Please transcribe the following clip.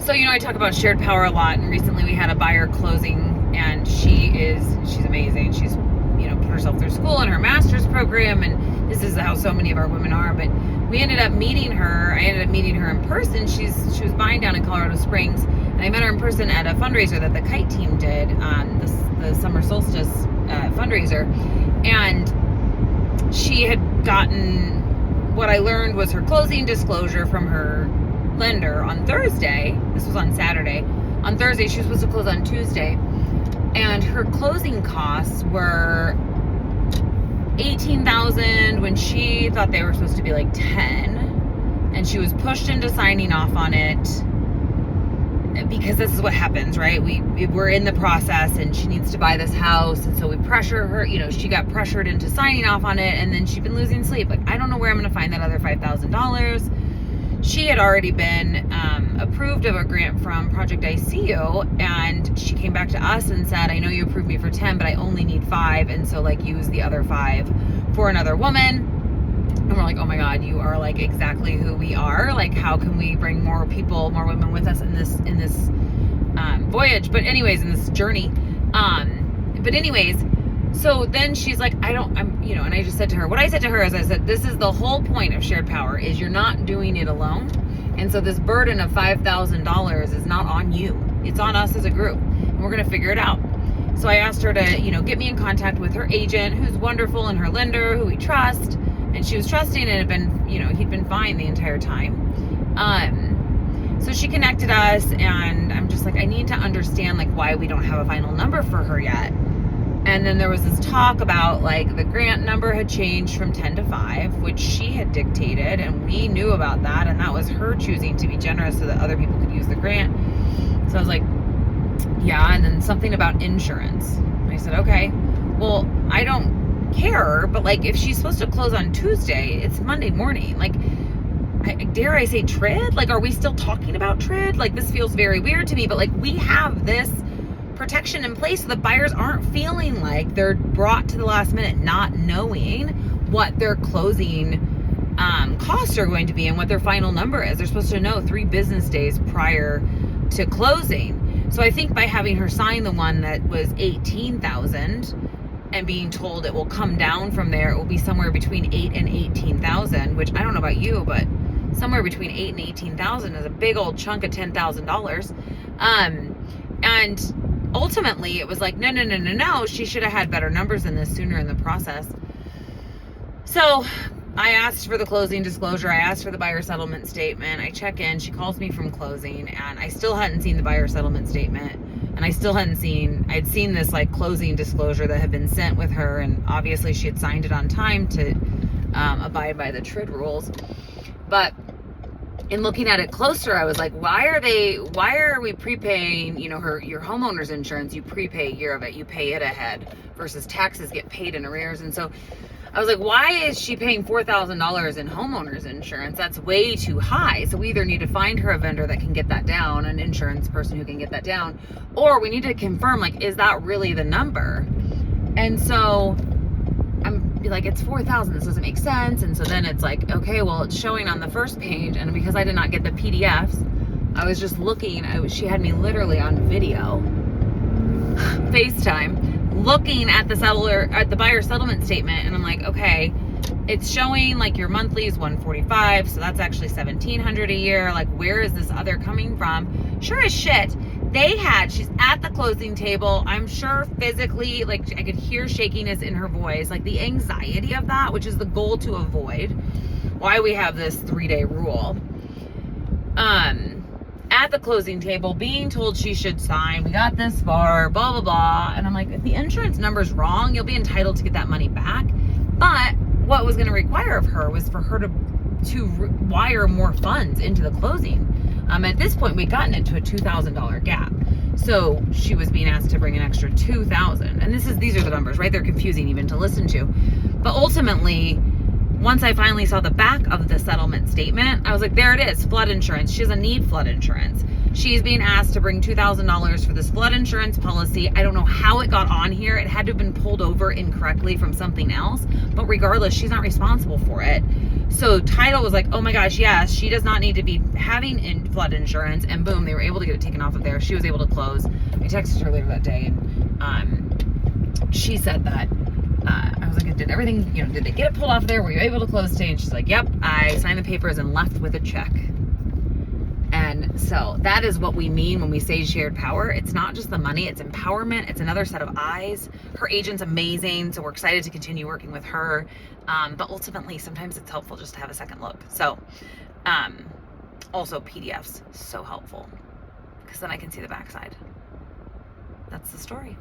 So, I talk about shared power a lot, and recently we had a buyer closing, and she's amazing. She's, put herself through school and her master's program, and this is how so many of our women are. But we ended up meeting her. I ended up meeting her in person. She was buying down in Colorado Springs, and I met her in person at a fundraiser that the Kite team did, the summer solstice fundraiser. And she had gotten, what I learned was her closing disclosure from her lender on Thursday. This was on Saturday. On Thursday, she was supposed to close on Tuesday. And her closing costs were $18,000 when she thought they were supposed to be like $10,000. And she was pushed into signing off on it because this is what happens, right? We're in the process, and she needs to buy this house, and so we pressure her. She got pressured into signing off on it, and then she's been losing sleep. Like, I don't know where I'm going to find that other $5,000. She had already been approved of a grant from Project ICU, and she came back to us and said, I know you approved me for 10, but I only need 5, and so use the other 5 for another woman. And we're like, oh my God, you are like exactly who we are. Like, how can we bring more women with us in this voyage? But anyways, in this journey. So then she's like, and I just said to her, what I said to her is, I said, this is the whole point of shared power, is you're not doing it alone. And so this burden of $5,000 is not on you. It's on us as a group, and we're going to figure it out. So I asked her to, get me in contact with her agent, who's wonderful, and her lender, who we trust. And she was trusting, and had been, he'd been fine the entire time. So she connected us, and I'm just like, I need to understand why we don't have a final number for her yet. And then there was this talk about the grant number had changed from 10 to 5, which she had dictated, and we knew about that, and that was her choosing to be generous so that other people could use the grant. So I was like, yeah. And then something about insurance. And I said, okay, well, I don't care, but if she's supposed to close on Tuesday, it's Monday morning. Dare I say TRID? Are we still talking about TRID? This feels very weird to me, but we have this protection in place so the buyers aren't feeling like they're brought to the last minute not knowing what their closing costs are going to be and what their final number is. They're supposed to know 3 business days prior to closing. So I think by having her sign the one that was $18,000 and being told it will come down from there, it will be somewhere between $8,000 and $18,000, which I don't know about you, but somewhere between $8,000 and $18,000 is a big old chunk of $10,000. And ultimately it was no, she should have had better numbers than this sooner in the process. So I asked for the closing disclosure. I asked for the buyer settlement statement. I check in, she calls me from closing, and I still hadn't seen the buyer settlement statement, and I still hadn't seen, I'd seen this closing disclosure that had been sent with her, and obviously she had signed it on time to abide by the TRID rules. But in looking at it closer, I was like, why are we prepaying, your homeowner's insurance? You prepay a year of it, you pay it ahead, versus taxes get paid in arrears. And so I was like, why is she paying $4,000 in homeowner's insurance? That's way too high. So we either need to find her a vendor that can get that down, an insurance person who can get that down, or we need to confirm, is that really the number? And so I'm like, it's $4,000, this doesn't make sense. And so then it's like, okay, well, it's showing on the first page, and because I did not get the PDFs, I was just looking. She had me literally on video, FaceTime, looking at the buyer settlement statement, and I'm like, okay, it's showing your monthly is $145, so that's actually $1,700 a year. Where is this other coming from? Sure as shit, she's at the closing table. I'm sure physically, I could hear shakiness in her voice, the anxiety of that, which is the goal to avoid why we have this 3-day rule. At the closing table, being told she should sign, we got this far, blah, blah, blah. And I'm like, if the insurance number's wrong, you'll be entitled to get that money back. But what was going to require of her was for her to wire more funds into the closing. At this point, we'd gotten into a $2,000 gap. So she was being asked to bring an extra $2,000. And these are the numbers, right? They're confusing even to listen to. But ultimately, once I finally saw the back of the settlement statement, I was like, there it is, flood insurance. She doesn't need flood insurance. She's being asked to bring $2,000 for this flood insurance policy. I don't know how it got on here. It had to have been pulled over incorrectly from something else. But regardless, she's not responsible for it. So title was like, oh my gosh, yes, she does not need to be having flood insurance, and boom, they were able to get it taken off of there. She was able to close. I texted her later that day, and she said that I was like, did everything, did they get it pulled off of there? Were you able to close today? And she's like, yep, I signed the papers and left with a check. And so that is what we mean when we say shared power. It's not just the money, it's empowerment. It's another set of eyes. Her agent's amazing, so we're excited to continue working with her. But ultimately, sometimes it's helpful just to have a second look. So also PDFs, so helpful, because then I can see the backside. That's the story.